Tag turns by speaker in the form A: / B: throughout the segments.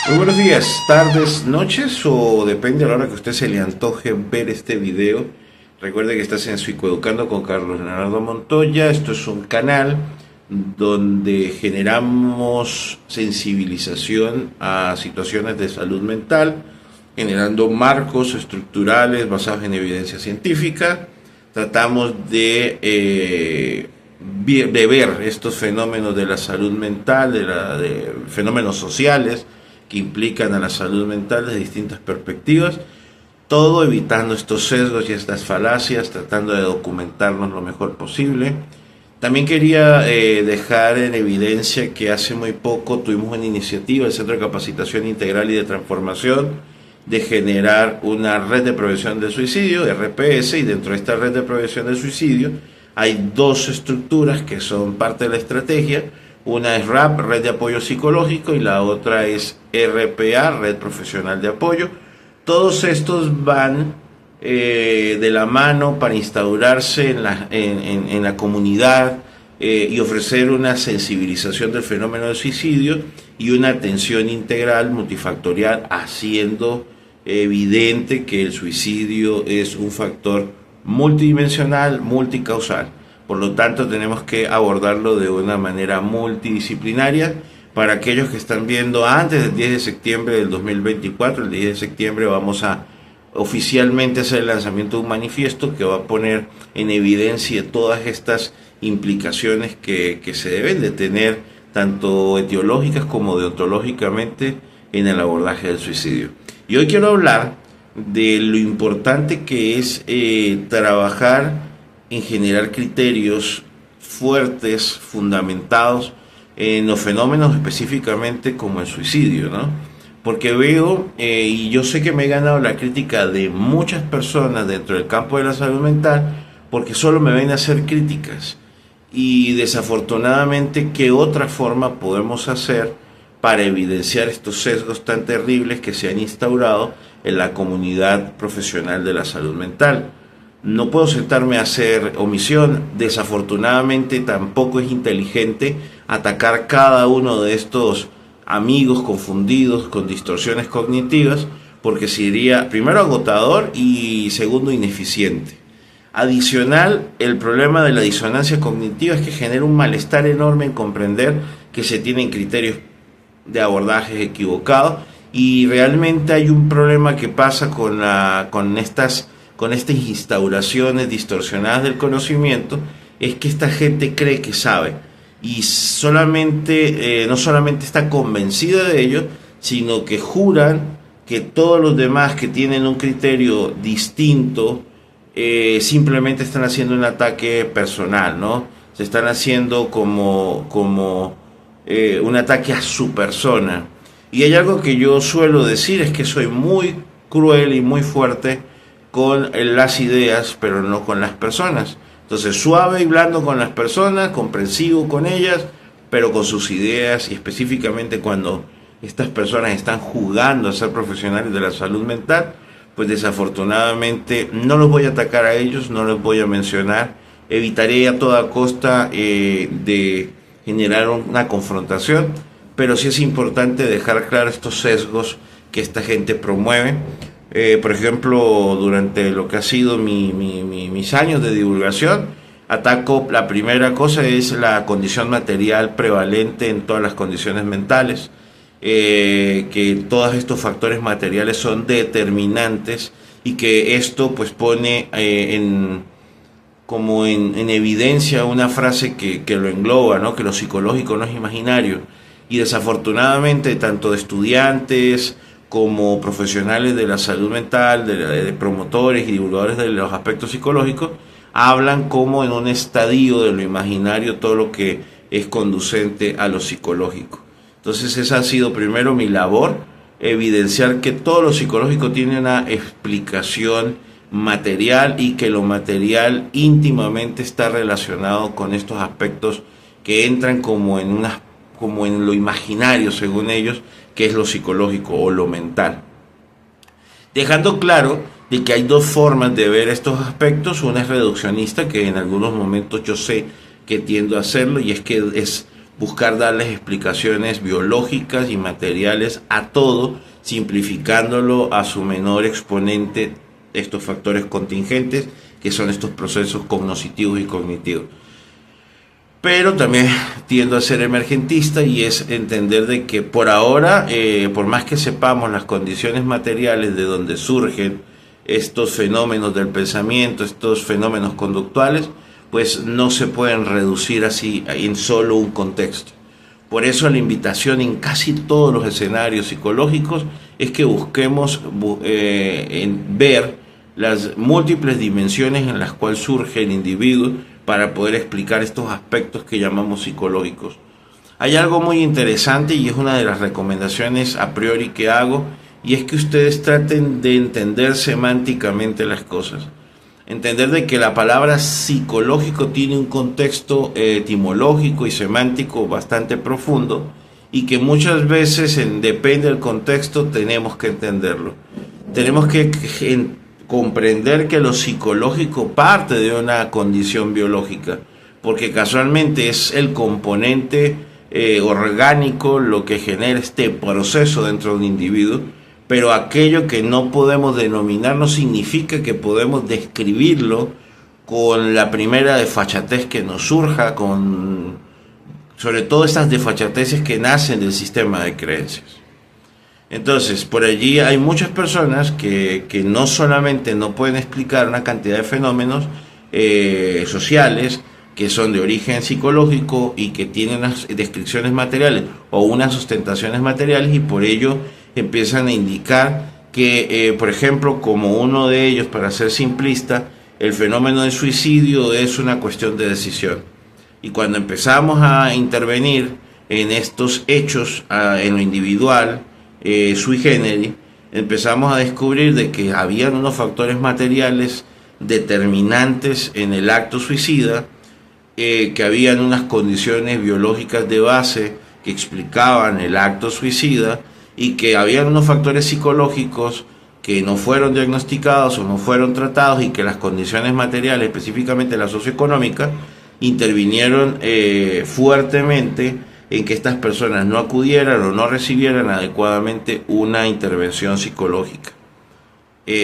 A: Muy buenos días, tardes, noches o depende a la hora que a usted se le antoje ver este video. Recuerde que estás en Psicoeducando con Carlos Leonardo Montoya. Esto es un canal donde generamos sensibilización a situaciones de salud mental, generando marcos estructurales basados en evidencia científica. Tratamos de ver estos fenómenos de la salud mental, de fenómenos sociales que implican a la salud mental de distintas perspectivas, todo evitando estos sesgos y estas falacias, tratando de documentarnos lo mejor posible. También quería dejar en evidencia que hace muy poco tuvimos una iniciativa del Centro de Capacitación Integral y de Transformación de generar una red de prevención del suicidio, RPS, y dentro de esta red de prevención del suicidio hay dos estructuras que son parte de la estrategia. Una es RAP, Red de Apoyo Psicológico, y la otra es RPA, Red Profesional de Apoyo. Todos estos van de la mano para instaurarse en la comunidad y ofrecer una sensibilización del fenómeno del suicidio y una atención integral multifactorial, haciendo evidente que el suicidio es un factor multidimensional, multicausal. Por lo tanto, tenemos que abordarlo de una manera multidisciplinaria. Para aquellos que están viendo antes del 10 de septiembre del 2024, el 10 de septiembre vamos a oficialmente hacer el lanzamiento de un manifiesto que va a poner en evidencia todas estas implicaciones que se deben de tener, tanto etiológicas como deontológicamente, en el abordaje del suicidio. Y hoy quiero hablar de lo importante que es trabajar en generar criterios fuertes, fundamentados en los fenómenos específicamente como el suicidio, ¿no? Porque veo, y yo sé que me he ganado la crítica de muchas personas dentro del campo de la salud mental, porque solo me ven a hacer críticas. Y desafortunadamente, ¿qué otra forma podemos hacer para evidenciar estos sesgos tan terribles que se han instaurado en la comunidad profesional de la salud mental? No puedo sentarme a hacer omisión. Desafortunadamente tampoco es inteligente atacar cada uno de estos amigos confundidos con distorsiones cognitivas, porque sería primero agotador y segundo ineficiente. Adicional, el problema de la disonancia cognitiva es que genera un malestar enorme en comprender que se tienen criterios de abordaje equivocados, y realmente hay un problema que pasa con estas instauraciones distorsionadas del conocimiento. Es que esta gente cree que sabe y no solamente está convencida de ello, sino que juran que todos los demás que tienen un criterio distinto simplemente están haciendo un ataque personal, ¿no? Se están haciendo como un ataque a su persona. Y hay algo que yo suelo decir, es que soy muy cruel y muy fuerte con las ideas, pero no con las personas. Entonces, suave y blando con las personas, comprensivo con ellas, pero con sus ideas, y específicamente cuando estas personas están jugando a ser profesionales de la salud mental, pues desafortunadamente no los voy a atacar a ellos, no los voy a mencionar. Evitaré a toda costa de generar una confrontación, pero sí es importante dejar claro estos sesgos que esta gente promueve. Por ejemplo, durante lo que ha sido mis años de divulgación, ataco, la primera cosa es la condición material prevalente en todas las condiciones mentales, que todos estos factores materiales son determinantes, y que esto pues pone en evidencia una frase que lo engloba, ¿no? Que lo psicológico no es imaginario. Y desafortunadamente, tanto de estudiantes como profesionales de la salud mental, de promotores y divulgadores de los aspectos psicológicos, hablan como en un estadio de lo imaginario todo lo que es conducente a lo psicológico. Entonces esa ha sido primero mi labor, evidenciar que todo lo psicológico tiene una explicación material, y que lo material íntimamente está relacionado con estos aspectos que entran como en lo imaginario, según ellos, que es lo psicológico o lo mental. Dejando claro de que hay dos formas de ver estos aspectos. Una es reduccionista, que en algunos momentos yo sé que tiendo a hacerlo, y es que es buscar darles explicaciones biológicas y materiales a todo, simplificándolo a su menor exponente, estos factores contingentes, que son estos procesos cognitivos y cognitivos. Pero también tiendo a ser emergentista y es entender de que por ahora, por más que sepamos las condiciones materiales de donde surgen estos fenómenos del pensamiento, estos fenómenos conductuales, pues no se pueden reducir así en solo un contexto. Por eso la invitación en casi todos los escenarios psicológicos es que busquemos ver las múltiples dimensiones en las cuales surge el individuo para poder explicar estos aspectos que llamamos psicológicos. Hay algo muy interesante y es una de las recomendaciones a priori que hago, y es que ustedes traten de entender semánticamente las cosas. Entender de que la palabra psicológico tiene un contexto etimológico y semántico bastante profundo, y que muchas veces, depende del contexto, tenemos que entenderlo. Tenemos que comprender que lo psicológico parte de una condición biológica, porque casualmente es el componente orgánico lo que genera este proceso dentro de un individuo, pero aquello que no podemos denominar no significa que podemos describirlo con la primera desfachatez que nos surja, sobre todo estas desfachateces que nacen del sistema de creencias. Entonces, por allí hay muchas personas que no solamente no pueden explicar una cantidad de fenómenos sociales que son de origen psicológico y que tienen unas descripciones materiales o unas sustentaciones materiales, y por ello empiezan a indicar que, por ejemplo, como uno de ellos, para ser simplista, el fenómeno del suicidio es una cuestión de decisión. Y cuando empezamos a intervenir en estos hechos, en lo individual, sui generis, empezamos a descubrir de que habían unos factores materiales determinantes en el acto suicida, que habían unas condiciones biológicas de base que explicaban el acto suicida, y que habían unos factores psicológicos que no fueron diagnosticados o no fueron tratados, y que las condiciones materiales, específicamente la socioeconómica, intervinieron fuertemente en que estas personas no acudieran o no recibieran adecuadamente una intervención psicológica.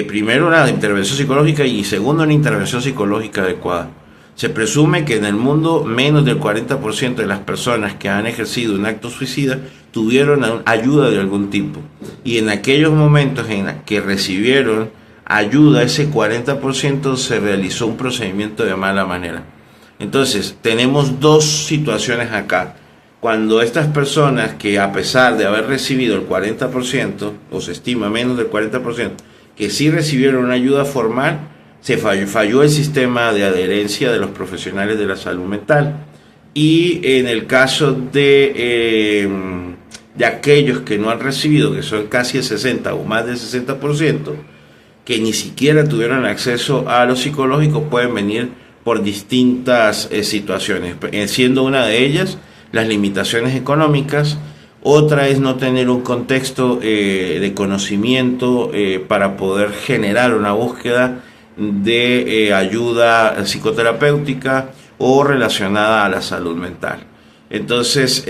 A: Primero, una intervención psicológica, y segundo, una intervención psicológica adecuada. Se presume que en el mundo menos del 40% de las personas que han ejercido un acto suicida tuvieron ayuda de algún tipo, y en aquellos momentos en que recibieron ayuda, ese 40% se realizó un procedimiento de mala manera. Entonces tenemos dos situaciones acá. Cuando estas personas, que a pesar de haber recibido el 40%, o se estima menos del 40%, que sí recibieron una ayuda formal, se falló el sistema de adherencia de los profesionales de la salud mental. Y en el caso de aquellos que no han recibido, que son casi el 60 o más del 60%, que ni siquiera tuvieron acceso a lo psicológico, pueden venir por distintas situaciones, siendo una de ellas las limitaciones económicas. Otra es no tener un contexto de conocimiento para poder generar una búsqueda de ayuda psicoterapéutica o relacionada a la salud mental. Entonces,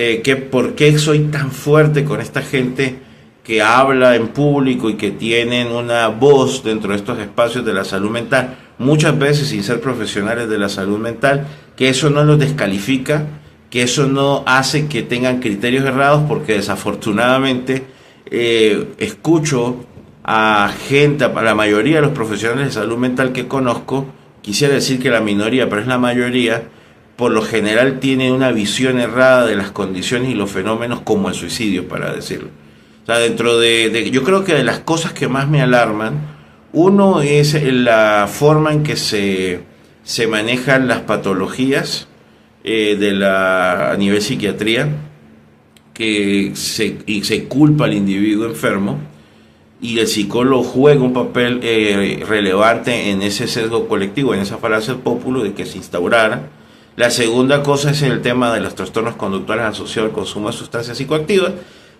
A: ¿por qué soy tan fuerte con esta gente que habla en público y que tienen una voz dentro de estos espacios de la salud mental, muchas veces sin ser profesionales de la salud mental? Que eso no los descalifica, que eso no hace que tengan criterios errados, porque desafortunadamente escucho a gente, a la mayoría de los profesionales de salud mental que conozco, quisiera decir que la minoría, pero es la mayoría, por lo general tiene una visión errada de las condiciones y los fenómenos, como el suicidio, para decirlo. O sea, yo creo que de las cosas que más me alarman, uno es la forma en que se manejan las patologías a nivel psiquiatría, que se culpa al individuo enfermo, y el psicólogo juega un papel relevante en ese sesgo colectivo, en esa falacia del pópulo de que se instaurara. La segunda cosa es el tema de los trastornos conductuales asociados al consumo de sustancias psicoactivas,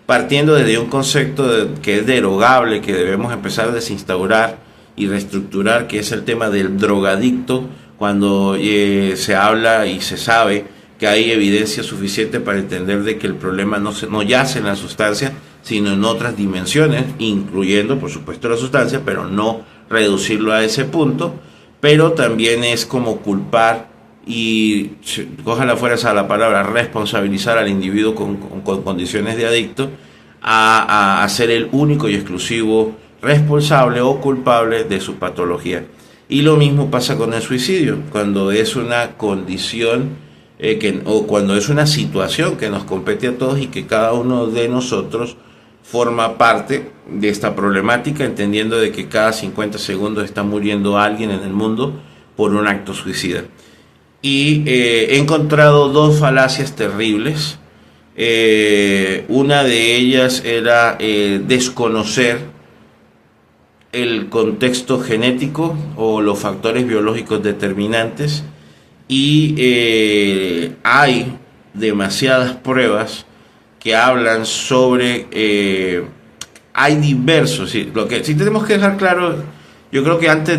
A: partiendo desde un concepto que es derogable, que debemos empezar a desinstaurar y reestructurar, que es el tema del drogadicto, cuando se habla y se sabe que que hay evidencia suficiente para entender de que el problema no yace en la sustancia, sino en otras dimensiones, incluyendo por supuesto la sustancia, pero no reducirlo a ese punto. Pero también es como culpar y, coja la fuerza a la palabra, responsabilizar al individuo con condiciones de adicto a ser el único y exclusivo responsable o culpable de su patología. Y lo mismo pasa con el suicidio, cuando es una condición o cuando es una situación que nos compete a todos y que cada uno de nosotros forma parte de esta problemática, entendiendo de que cada 50 segundos está muriendo alguien en el mundo por un acto suicida. Y he encontrado dos falacias terribles. Una de ellas era desconocer el contexto genético o los factores biológicos determinantes, y hay demasiadas pruebas que hablan sobre hay diversos, sí, lo que sí tenemos que dejar claro. Yo creo que antes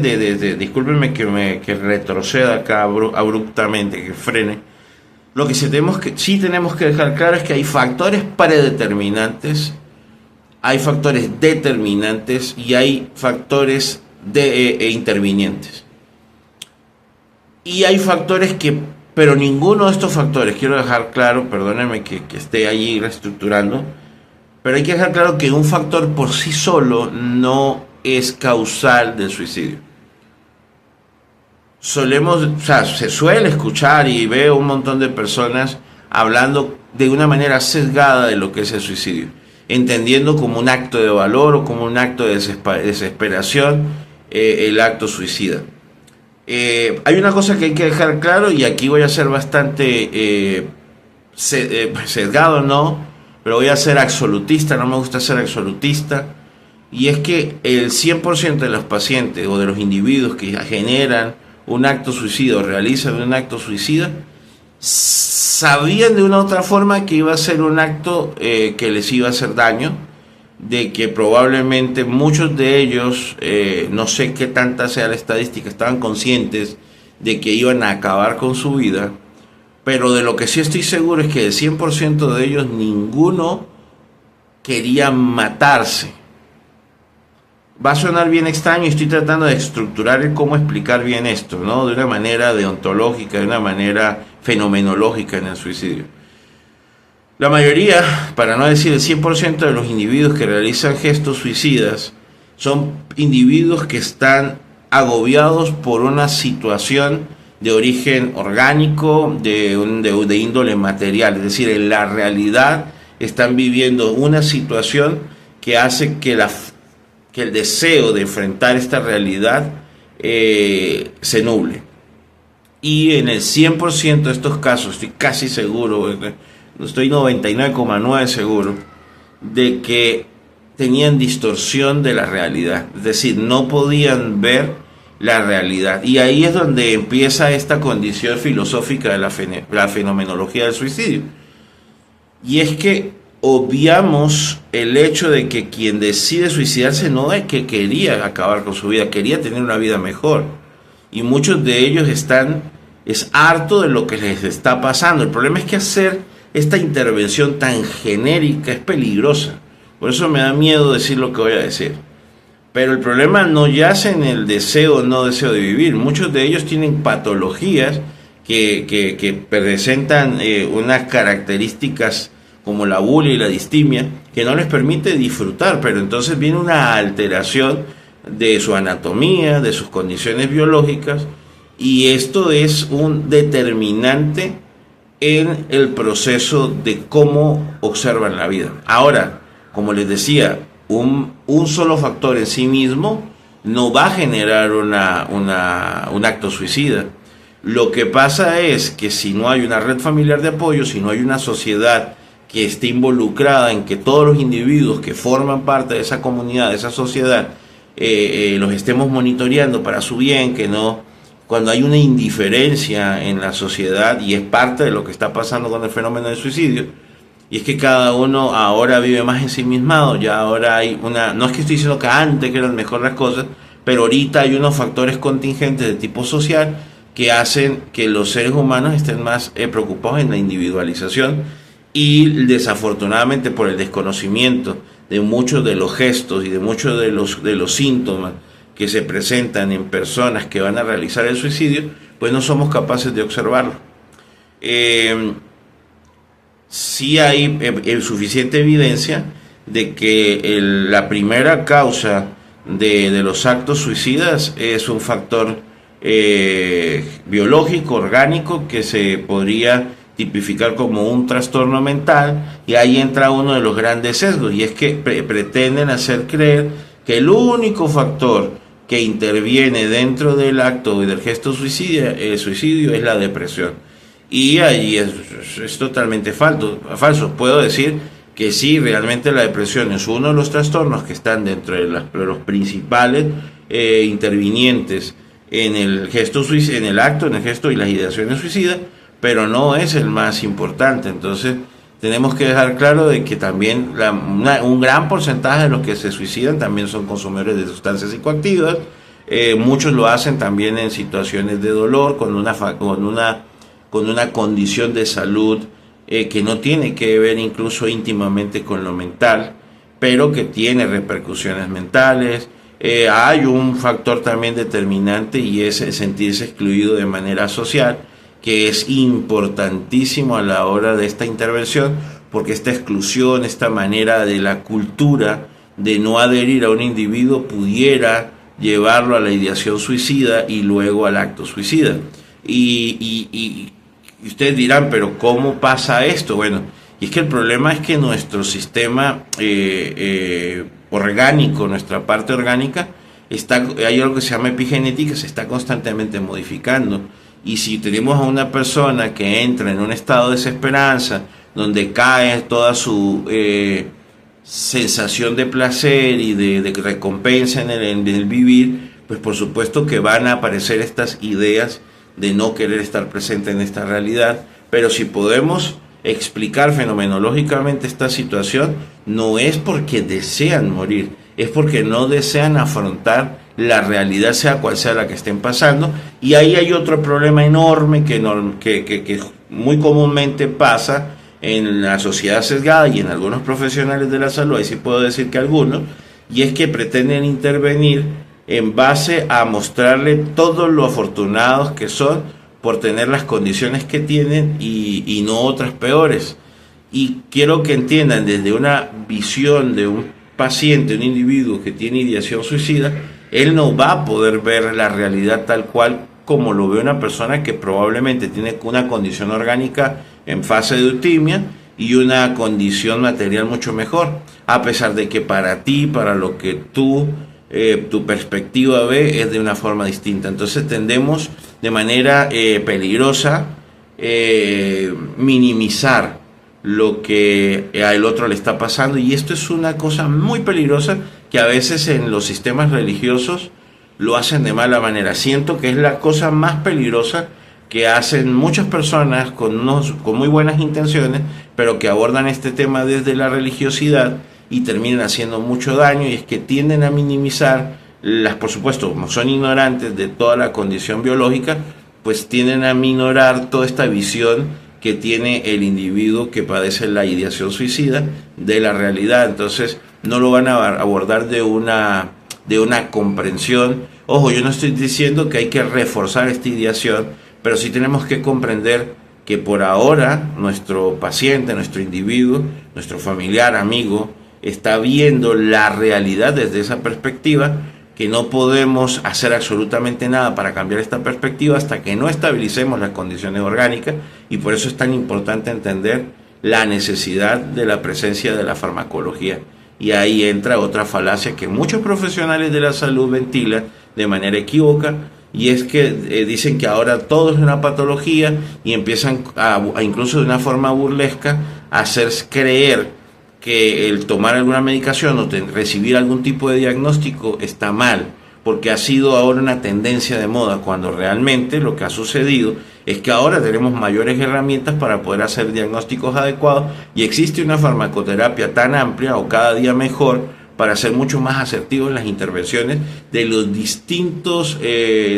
A: discúlpenme que retroceda acá abruptamente, que frene. Lo que sí tenemos que dejar claro es que hay factores predeterminantes, hay factores determinantes y hay factores intervinientes. Y hay factores pero ninguno de estos factores, quiero dejar claro, perdónenme que esté allí reestructurando, pero hay que dejar claro que un factor por sí solo no es causal del suicidio. Se suele escuchar y veo un montón de personas hablando de una manera sesgada de lo que es el suicidio, entendiendo como un acto de valor o como un acto de desesperación el acto suicida. Hay una cosa que hay que dejar claro, y aquí voy a ser bastante sesgado, no, pero voy a ser absolutista, no me gusta ser absolutista, y es que el 100% de los pacientes o de los individuos que generan un acto suicida o realizan un acto suicida sabían de una u otra forma que iba a ser un acto que les iba a hacer daño, de que probablemente muchos de ellos, no sé qué tanta sea la estadística, estaban conscientes de que iban a acabar con su vida, pero de lo que sí estoy seguro es que del 100% de ellos ninguno quería matarse. Va a sonar bien extraño y estoy tratando de estructurar el cómo explicar bien esto, ¿no? De una manera deontológica, de una manera fenomenológica en el suicidio. La mayoría, para no decir el 100% de los individuos que realizan gestos suicidas, son individuos que están agobiados por una situación de origen orgánico, de índole material, es decir, en la realidad están viviendo una situación que hace que el deseo de enfrentar esta realidad se nuble. Y en el 100% de estos casos, estoy casi seguro, estoy 99,9 seguro, de que tenían distorsión de la realidad, es decir, no podían ver la realidad. Y ahí es donde empieza esta condición filosófica de la fenomenología del suicidio. Y es que obviamos el hecho de que quien decide suicidarse no es que quería acabar con su vida, quería tener una vida mejor. Y muchos de ellos es harto de lo que les está pasando. El problema es que hacer esta intervención tan genérica es peligrosa. Por eso me da miedo decir lo que voy a decir. Pero el problema no yace en el deseo o no deseo de vivir. Muchos de ellos tienen patologías que presentan unas características como la bulia y la distimia, que no les permite disfrutar, pero entonces viene una alteración de su anatomía, de sus condiciones biológicas, y esto es un determinante en el proceso de cómo observan la vida. Ahora, como les decía, un solo factor en sí mismo no va a generar un acto suicida. Lo que pasa es que si no hay una red familiar de apoyo, si no hay una sociedad que esté involucrada en que todos los individuos que forman parte de esa comunidad, de esa sociedad, los estemos monitoreando para su bien, que no, cuando hay una indiferencia en la sociedad, y es parte de lo que está pasando con el fenómeno del suicidio, y es que cada uno ahora vive más ensimismado, ya ahora hay no es que estoy diciendo que antes que eran mejor las cosas, pero ahorita hay unos factores contingentes de tipo social que hacen que los seres humanos estén más preocupados en la individualización, y desafortunadamente por el desconocimiento de muchos de los gestos y de muchos de los síntomas que se presentan en personas que van a realizar el suicidio, pues no somos capaces de observarlo. Sí hay suficiente evidencia de que la primera causa de los actos suicidas es un factor biológico, orgánico, que se podría tipificar como un trastorno mental, y ahí entra uno de los grandes sesgos, y es que pretenden hacer creer que el único factor que interviene dentro del acto y del gesto suicidio es la depresión. Y ahí es totalmente falso. Puedo decir que sí, realmente la depresión es uno de los trastornos que están dentro de los principales intervinientes en el gesto suicida, en el acto, en el gesto y las ideaciones suicidas, pero no es el más importante. Entonces tenemos que dejar claro de que también un gran porcentaje de los que se suicidan también son consumidores de sustancias psicoactivas. Muchos lo hacen también en situaciones de dolor, con una condición de salud que no tiene que ver incluso íntimamente con lo mental, pero que tiene repercusiones mentales. Hay un factor también determinante, y es sentirse excluido de manera social, que es importantísimo a la hora de esta intervención, porque esta exclusión, esta manera de la cultura de no adherir a un individuo, pudiera llevarlo a la ideación suicida y luego al acto suicida. Y ustedes dirán, pero ¿cómo pasa esto? Bueno, y es que el problema es que nuestro sistema orgánico, nuestra parte orgánica, hay algo que se llama epigenética, se está constantemente modificando. Y si tenemos a una persona que entra en un estado de desesperanza, donde cae toda su sensación de placer y de recompensa en el vivir, pues por supuesto que van a aparecer estas ideas de no querer estar presente en esta realidad. Pero si podemos explicar fenomenológicamente esta situación, no es porque desean morir, es porque no desean afrontar la realidad, sea cual sea la que estén pasando. Y ahí hay otro problema enorme que muy comúnmente pasa en la sociedad sesgada y en algunos profesionales de la salud, ahí sí puedo decir que algunos, y es que pretenden intervenir en base a mostrarle todo lo afortunados que son por tener las condiciones que tienen y no otras peores. Y quiero que entiendan, desde una visión de un paciente, un individuo que tiene ideación suicida, él no va a poder ver la realidad tal cual como lo ve una persona que probablemente tiene una condición orgánica en fase de eutimia y una condición material mucho mejor, a pesar de que para ti, para lo que tu perspectiva ve, es de una forma distinta. Entonces tendemos de manera peligrosa minimizar lo que al otro le está pasando, y esto es una cosa muy peligrosa que a veces en los sistemas religiosos lo hacen de mala manera. Siento que es la cosa más peligrosa que hacen muchas personas con muy buenas intenciones, pero que abordan este tema desde la religiosidad y terminan haciendo mucho daño, y es que tienden a minimizar por supuesto, como son ignorantes de toda la condición biológica, pues tienden a minorar toda esta visión que tiene el individuo que padece la ideación suicida de la realidad. Entonces no lo van a abordar de una comprensión. Ojo, yo no estoy diciendo que hay que reforzar esta ideación, pero sí tenemos que comprender que por ahora nuestro paciente, nuestro individuo, nuestro familiar, amigo, está viendo la realidad desde esa perspectiva, que no podemos hacer absolutamente nada para cambiar esta perspectiva hasta que no estabilicemos las condiciones orgánicas, y por eso es tan importante entender la necesidad de la presencia de la farmacología. Y ahí entra otra falacia que muchos profesionales de la salud ventilan de manera equívoca, y es que dicen que ahora todo es una patología, y empiezan a incluso de una forma burlesca a hacer creer que el tomar alguna medicación o recibir algún tipo de diagnóstico está mal, porque ha sido ahora una tendencia de moda, cuando realmente lo que ha sucedido es que ahora tenemos mayores herramientas para poder hacer diagnósticos adecuados, y existe una farmacoterapia tan amplia o cada día mejor para ser mucho más asertivos en las intervenciones de los distintos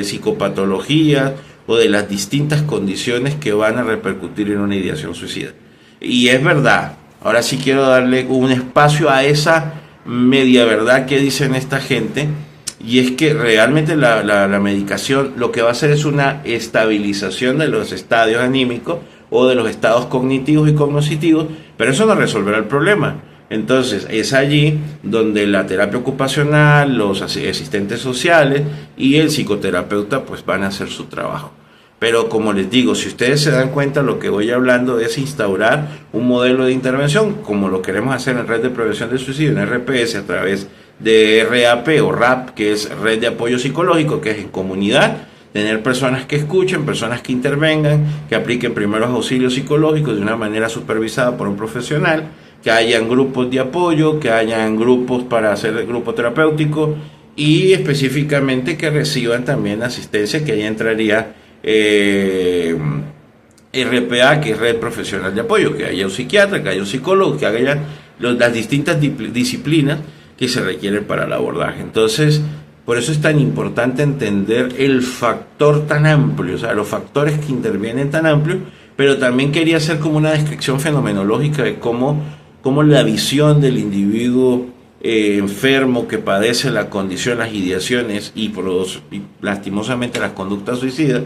A: psicopatologías o de las distintas condiciones que van a repercutir en una ideación suicida. Y es verdad, ahora sí quiero darle un espacio a esa media verdad que dicen esta gente, y es que realmente la medicación lo que va a hacer es una estabilización de los estadios anímicos o de los estados cognitivos y cognitivos, pero eso no resolverá el problema. Entonces es allí donde la terapia ocupacional, los asistentes sociales y el psicoterapeuta pues van a hacer su trabajo. Pero como les digo, si ustedes se dan cuenta, lo que voy hablando es instaurar un modelo de intervención, como lo queremos hacer en Red de Prevención del Suicidio, en RPS, a través de RAP o RAP, que es Red de Apoyo Psicológico, que es en comunidad, tener personas que escuchen, personas que intervengan, que apliquen primeros auxilios psicológicos de una manera supervisada por un profesional, que hayan grupos de apoyo, que hayan grupos para hacer el grupo terapéutico y específicamente que reciban también asistencia, que ahí entraría RPA, que es Red Profesional de Apoyo, que haya un psiquiatra, que haya un psicólogo, que haya las distintas disciplinas que se requieren para el abordaje. Entonces, por eso es tan importante entender el factor tan amplio, o sea, los factores que intervienen tan amplios, pero también quería hacer como una descripción fenomenológica de cómo la visión del individuo enfermo que padece la condición, las ideaciones y lastimosamente las conductas suicidas,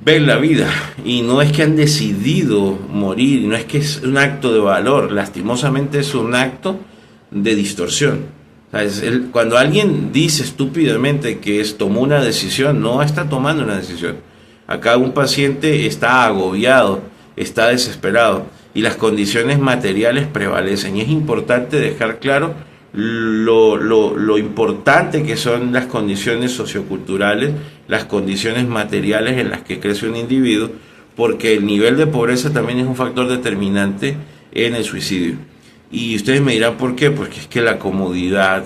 A: ven la vida. Y no es que han decidido morir, no es que es un acto de valor, lastimosamente es un acto de distorsión. O sea, cuando alguien dice estúpidamente que tomó una decisión, no está tomando una decisión. Acá un paciente está agobiado, está desesperado y las condiciones materiales prevalecen. Y es importante dejar claro lo importante que son las condiciones socioculturales, las condiciones materiales en las que crece un individuo, porque el nivel de pobreza también es un factor determinante en el suicidio. Y ustedes me dirán por qué, porque es que la comodidad,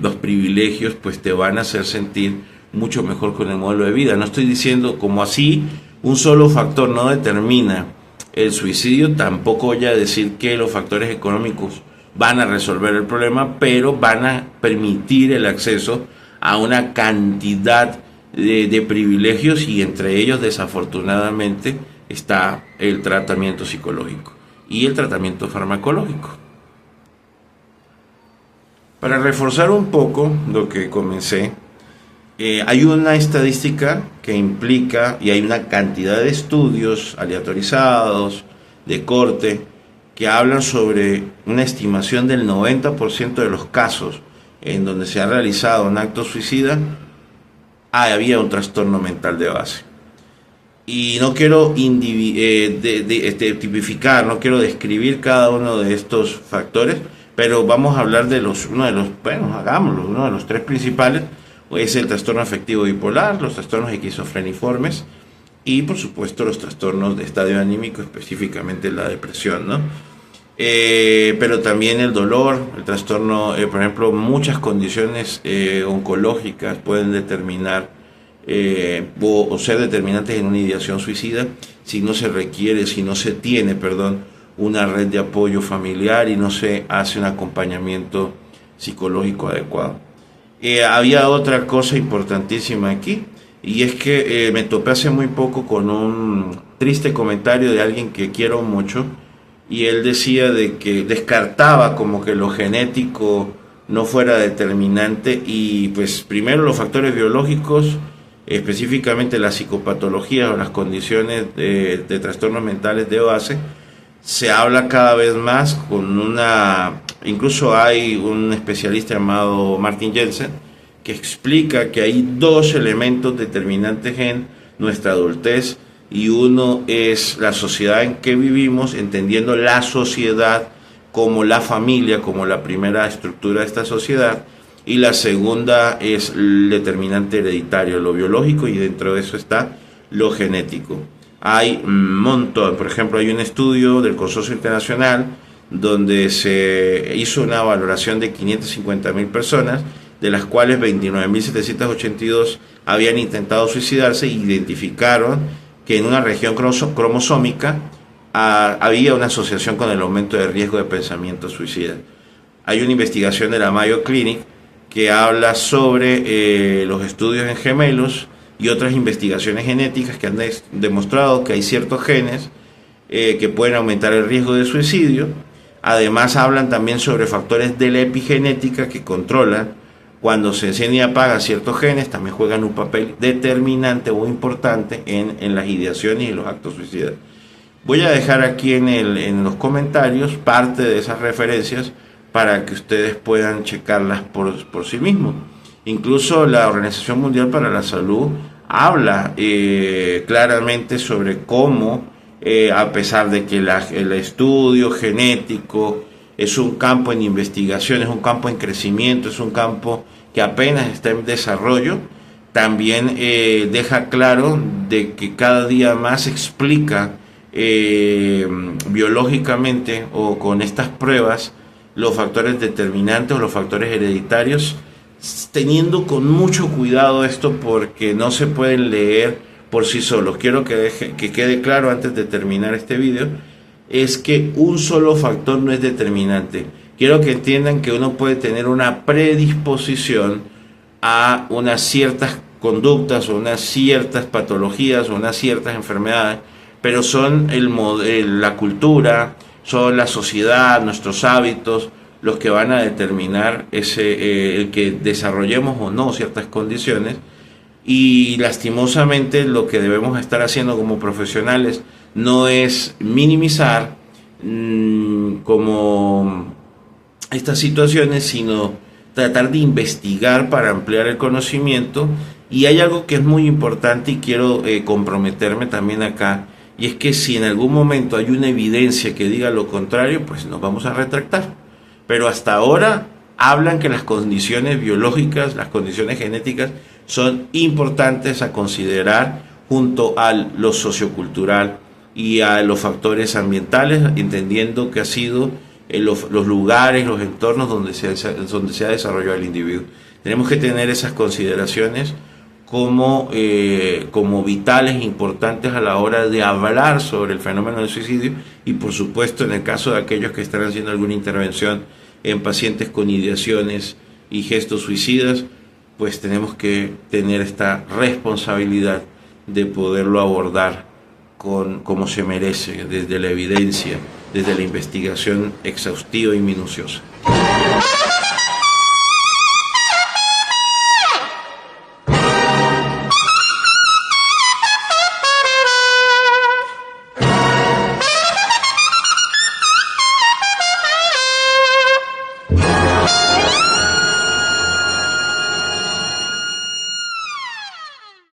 A: los privilegios, pues te van a hacer sentir mucho mejor con el modelo de vida. No estoy diciendo como así un solo factor no determina el suicidio, tampoco voy a decir que los factores económicos van a resolver el problema, pero van a permitir el acceso a una cantidad de privilegios, y entre ellos desafortunadamente está el tratamiento psicológico y el tratamiento farmacológico. Para reforzar un poco lo que comencé, hay una estadística que implica, y hay una cantidad de estudios aleatorizados, de corte, que hablan sobre una estimación del 90% de los casos en donde se ha realizado un acto suicida, había un trastorno mental de base. Y no quiero tipificar, no quiero describir cada uno de estos factores, pero vamos a hablar de uno de los tres principales. Es el trastorno afectivo bipolar, los trastornos esquizofreniformes y por supuesto los trastornos de estadio anímico, específicamente la depresión, ¿no? Pero también el dolor, el trastorno, por ejemplo, muchas condiciones oncológicas pueden determinar o ser determinantes en una ideación suicida si no se tiene una red de apoyo familiar y no se hace un acompañamiento psicológico adecuado. Había otra cosa importantísima aquí, y es que me topé hace muy poco con un triste comentario de alguien que quiero mucho, y él decía de que descartaba como que lo genético no fuera determinante, y pues primero los factores biológicos, específicamente las psicopatologías o las condiciones de trastornos mentales de base, se habla cada vez más incluso hay un especialista llamado Martin Jensen que explica que hay dos elementos determinantes en nuestra adultez, y uno es la sociedad en que vivimos, entendiendo la sociedad como la familia, como la primera estructura de esta sociedad, y la segunda es el determinante hereditario, lo biológico, y dentro de eso está lo genético. Hay un montón, por ejemplo, hay un estudio del Consorcio Internacional donde se hizo una valoración de 550.000 personas, de las cuales 29.782 habían intentado suicidarse, e identificaron que en una región cromosómica había una asociación con el aumento de riesgo de pensamiento suicida. Hay una investigación de la Mayo Clinic que habla sobre los estudios en gemelos y otras investigaciones genéticas que han demostrado que hay ciertos genes que pueden aumentar el riesgo de suicidio. Además hablan también sobre factores de la epigenética que controlan cuando se enciende y apaga ciertos genes, también juegan un papel determinante o importante en las ideaciones y los actos suicidas. Voy a dejar aquí en los comentarios parte de esas referencias para que ustedes puedan checarlas por sí mismos. Incluso la Organización Mundial para la Salud habla claramente sobre cómo, a pesar de que el estudio genético es un campo en investigación, es un campo en crecimiento, es un campo que apenas está en desarrollo, también deja claro de que cada día más explica biológicamente o con estas pruebas los factores determinantes o los factores hereditarios, teniendo con mucho cuidado esto porque no se pueden leer por sí solos. Quiero que quede claro antes de terminar este video, es que un solo factor no es determinante. Quiero que entiendan que uno puede tener una predisposición a unas ciertas conductas o unas ciertas patologías o unas ciertas enfermedades, pero son la cultura, son la sociedad, nuestros hábitos, los que van a determinar el que desarrollemos o no ciertas condiciones. Y lastimosamente lo que debemos estar haciendo como profesionales no es minimizar como estas situaciones, sino tratar de investigar para ampliar el conocimiento. Y hay algo que es muy importante y quiero comprometerme también acá, y es que si en algún momento hay una evidencia que diga lo contrario, pues nos vamos a retractar. Pero hasta ahora hablan que las condiciones biológicas, las condiciones genéticas son importantes a considerar junto a lo sociocultural y a los factores ambientales, entendiendo que ha sido los lugares, los entornos donde se ha desarrollado el individuo. Tenemos que tener esas consideraciones como vitales e importantes a la hora de hablar sobre el fenómeno del suicidio, y por supuesto en el caso de aquellos que están haciendo alguna intervención en pacientes con ideaciones y gestos suicidas, pues tenemos que tener esta responsabilidad de poderlo abordar como se merece, desde la evidencia, desde la investigación exhaustiva y minuciosa.